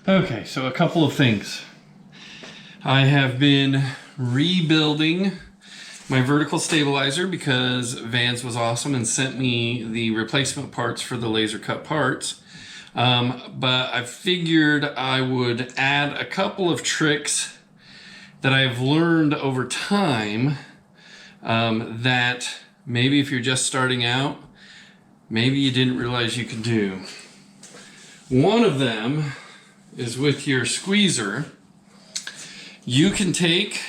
Okay, so a couple of things. I have been rebuilding my vertical stabilizer because Vans was awesome and sent me the replacement parts for the laser cut parts. But I figured I would add a couple of tricks that I've learned over time that maybe if you're just starting out, maybe you didn't realize you could do. One of them is with your squeezer. You can take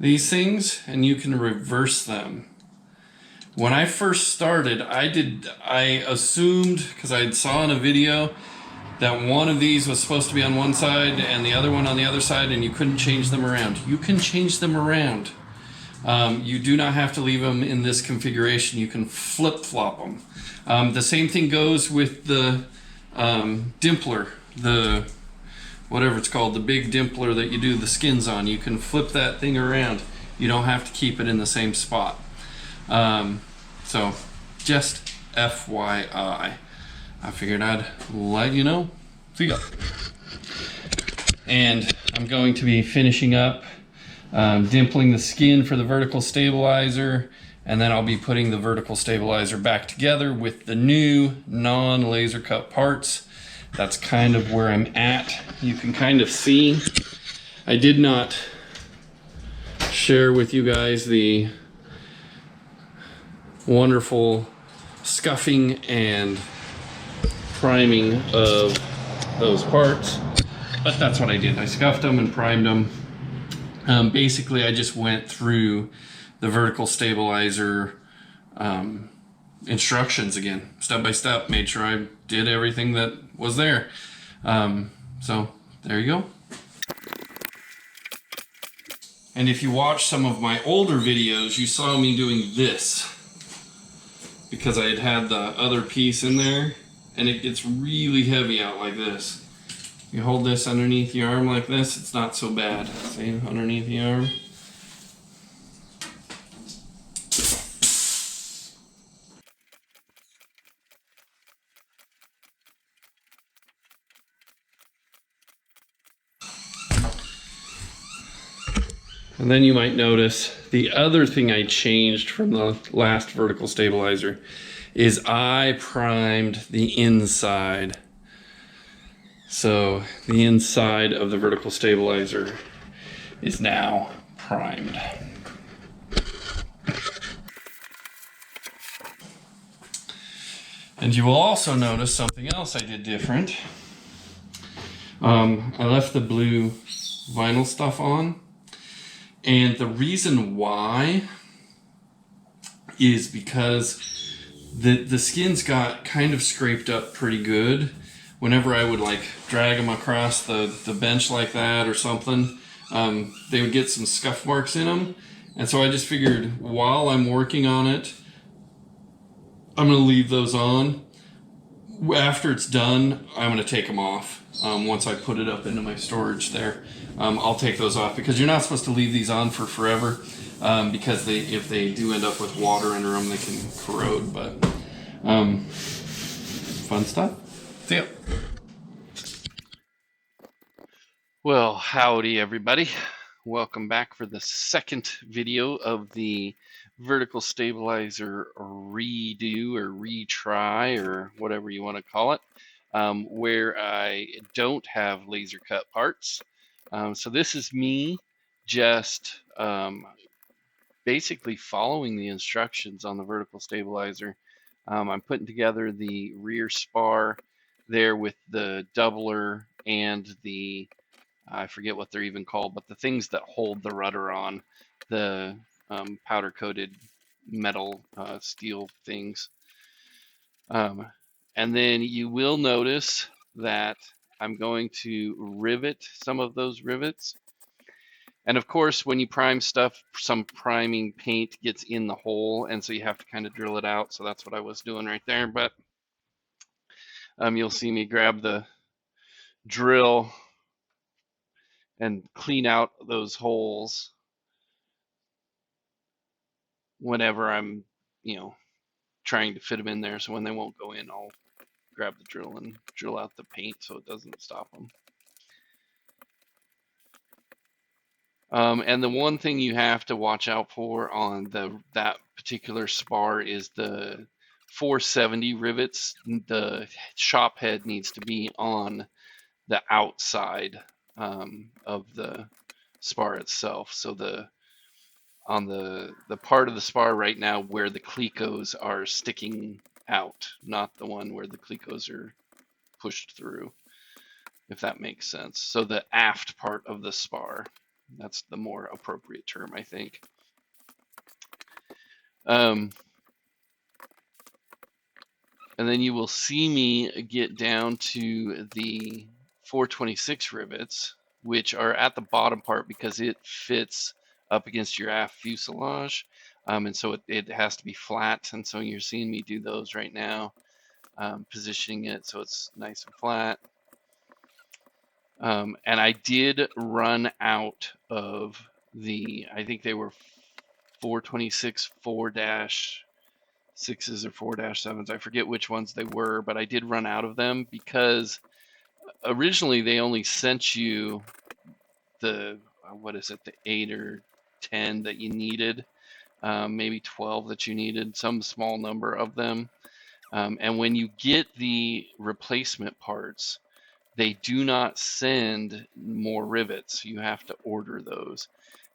these things and you can reverse them. When I first started, I assumed, because I saw in a video that one of these was supposed to be on one side and the other one on the other side, and you couldn't change them around. You can change them around. You do not have to leave them in this configuration. You can flip-flop them. The same thing goes with the dimpler, the whatever it's called, the big dimpler that you do the skins on. You can flip that thing around. You don't have to keep it in the same spot. So just FYI, I figured I'd let you know. See ya. And I'm going to be finishing up dimpling the skin for the vertical stabilizer, and then I'll be putting the vertical stabilizer back together with the new non-laser cut parts. That's kind of where I'm at. You can kind of see, I did not share with you guys the wonderful scuffing and priming of those parts, but that's what I did. I scuffed them and primed them. Basically, I just went through the vertical stabilizer instructions again, step by step, made sure I did everything that was there. So there you go. And if you watch some of my older videos, you saw me doing this because I had the other piece in there, and it gets really heavy out like this. You hold this underneath your arm like this, it's not so bad. See, underneath the arm. And then you might notice the other thing I changed from the last vertical stabilizer is I primed the inside. So the inside of the vertical stabilizer is now primed. And you will also notice something else I did different. I left the blue vinyl stuff on. And the reason why is because the skins got kind of scraped up pretty good. Whenever I would like drag them across the bench like that or something, they would get some scuff marks in them. And so I just figured while I'm working on it, I'm going to leave those on. After it's done, I'm going to take them off. Once I put it up into my storage there, I'll take those off because you're not supposed to leave these on for forever because if they do end up with water under them, they can corrode. But fun stuff. See ya. Well, howdy everybody. Welcome back for the second video of the vertical stabilizer redo or retry or whatever you want to call it, where I don't have laser cut parts. So this is me just basically following the instructions on the vertical stabilizer. I'm putting together the rear spar there with the doubler and the, I forget what they're even called, but the things that hold the rudder on, the powder coated metal steel things. And then you will notice that I'm going to rivet some of those rivets. And of course, when you prime stuff, some priming paint gets in the hole, and so you have to kind of drill it out. So that's what I was doing right there. But you'll see me grab the drill and clean out those holes whenever I'm, trying to fit them in there. So when they won't go in, I'll grab the drill and drill out the paint so it doesn't stop them. And the one thing you have to watch out for on that particular spar is the 470 rivets. The shop head needs to be on the outside of the spar itself. So on the part of the spar right now where the clecos are sticking out, not the one where the clecos are pushed through, if that makes sense. So the aft part of the spar, that's the more appropriate term, I think. And then you will see me get down to the 426 rivets, which are at the bottom part because it fits up against your aft fuselage. And so it has to be flat. And so you're seeing me do those right now, positioning it so it's nice and flat. And I did run out of I think they were 426 4-6s or 4-7s. I forget which ones they were, but I did run out of them because originally they only sent you the 8 or 10 that you needed, maybe 12 that you needed, some small number of them. And when you get the replacement parts, they do not send more rivets. You have to order those.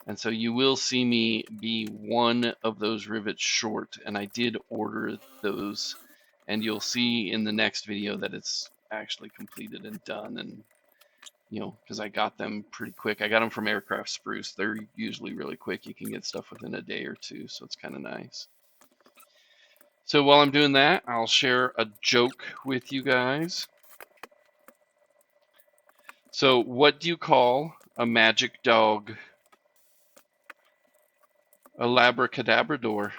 And so you will see me be one of those rivets short, and I did order those. And you'll see in the next video that it's actually completed and done. And, because I got them pretty quick. I got them from Aircraft Spruce. They're usually really quick. You can get stuff within a day or two, so it's kind of nice. So while I'm doing that, I'll share a joke with you guys. So what do you call a magic dog? A labracadabrador.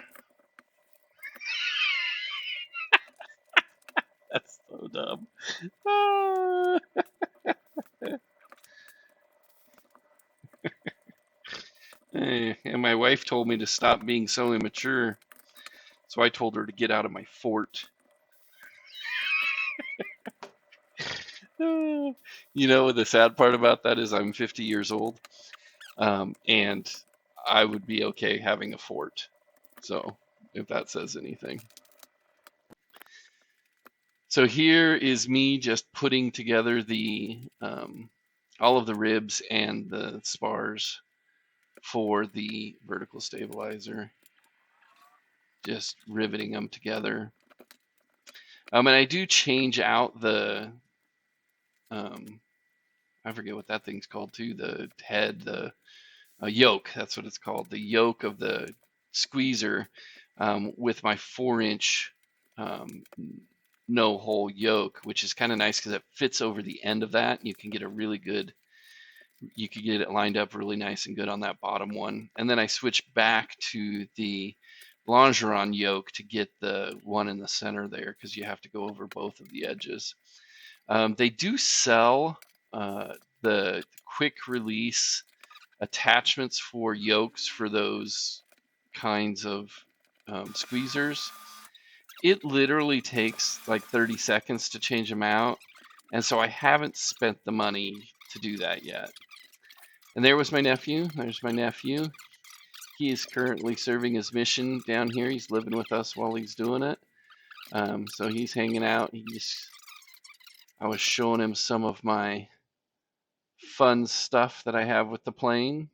That's so dumb. And my wife told me to stop being so immature, so I told her to get out of my fort. The sad part about that is I'm 50 years old, and I would be okay having a fort. So if that says anything. So here is me just putting together all of the ribs and the spars for the vertical stabilizer. Just riveting them together. And I do change out the, I forget what that thing's called too, the head, the yoke, that's what it's called, the yoke of the squeezer with my 4-inch no-hole yoke, which is kind of nice because it fits over the end of that. You can get you could get it lined up really nice and good on that bottom one. And then I switch back to the longeron yoke to get the one in the center there because you have to go over both of the edges. They do sell the quick release attachments for yokes for those kinds of squeezers. It literally takes like 30 seconds to change them out. And so I haven't spent the money to do that yet. And there was my nephew. There's my nephew. He is currently serving his mission down here. He's living with us while he's doing it. So he's hanging out. I was showing him some of my fun stuff that I have with the plane.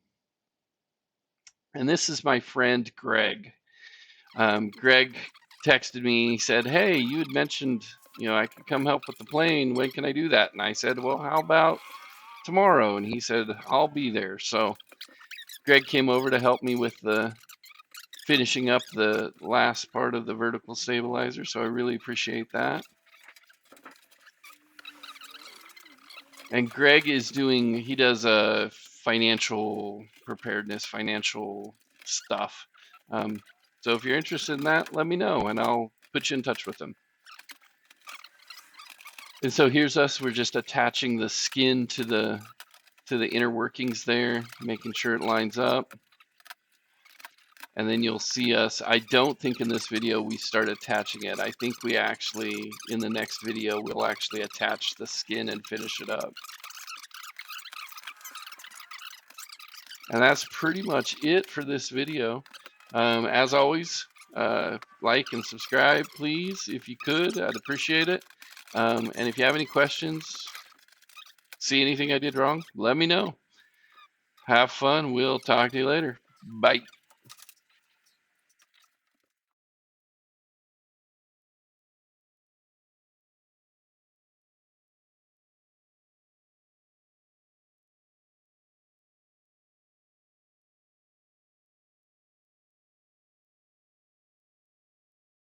And this is my friend Greg. Greg texted me. He said, "Hey, you had mentioned, I could come help with the plane. When can I do that?" And I said, "Well, how about tomorrow?" And he said, "I'll be there." So Greg came over to help me with finishing up the last part of the vertical stabilizer. So I really appreciate that. And Greg he does financial preparedness, financial stuff. So if you're interested in that, let me know and I'll put you in touch with him. And so here's us. We're just attaching the skin to the inner workings there, making sure it lines up. And then you'll see us. I don't think in this video we start attaching it. I think we actually, in the next video, we'll actually attach the skin and finish it up. And that's pretty much it for this video. As always, like and subscribe, please, if you could. I'd appreciate it. And if you have any questions, see anything I did wrong, let me know. Have fun. We'll talk to you later. Bye.